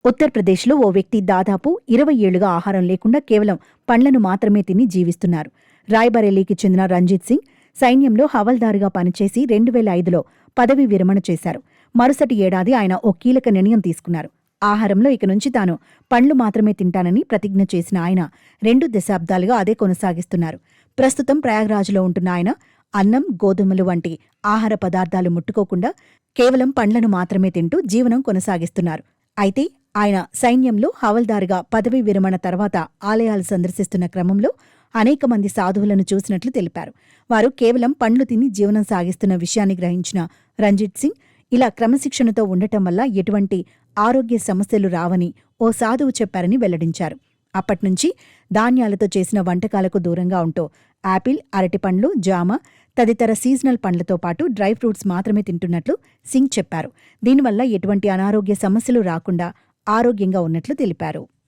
ఉత్తరప్రదేశ్లో ఓ వ్యక్తి దాదాపు 20 ఏళ్లుగా ఆహారం లేకుండా కేవలం పండ్లను మాత్రమే తిని జీవిస్తున్నారు. రాయ్బరేలీకి చెందిన రంజిత్ సింగ్ సైన్యంలో హవల్దారుగా పనిచేసి 2005లో పదవీ విరమణ చేశారు. మరుసటి ఏడాది ఆయన ఓ కీలక నిర్ణయం తీసుకున్నారు. ఆహారంలో ఇక నుంచి తాను పండ్లు మాత్రమే తింటానని ప్రతిజ్ఞ చేసిన ఆయన 2 దశాబ్దాలుగా అదే కొనసాగిస్తున్నారు. ప్రస్తుతం ప్రయాగ్రాజ్లో ఉంటున్న ఆయన అన్నం, గోధుమలు వంటి ఆహార పదార్థాలు ముట్టుకోకుండా కేవలం పండ్లను మాత్రమే తింటూ జీవనం కొనసాగిస్తున్నారు. అయితే ఆయన సైన్యంలో హవల్దారుగా పదవీ విరమణ తర్వాత ఆలయాలు సందర్శిస్తున్న క్రమంలో అనేక మంది సాధువులను చూసినట్లు తెలిపారు. వారు కేవలం పండ్లు తిని జీవనం సాగిస్తున్న విషయాన్ని గ్రహించిన రంజిత్ సింగ్ ఇలా క్రమశిక్షణతో ఉండటం వల్ల ఎటువంటి ఆరోగ్య సమస్యలు రావని ఓ సాధువు చెప్పారని వెల్లడించారు. అప్పట్నుంచి ధాన్యాలతో చేసిన వంటకాలకు దూరంగా ఉంటూ యాపిల్, అరటిపండ్లు, జామ తదితర సీజనల్ పండ్లతో పాటు డ్రై ఫ్రూట్స్ మాత్రమే తింటున్నట్లు సింగ్ చెప్పారు. దీనివల్ల ఎటువంటి అనారోగ్య సమస్యలు రాకుండా ఆరోగ్యంగా ఉన్నట్లు తెలిపారు.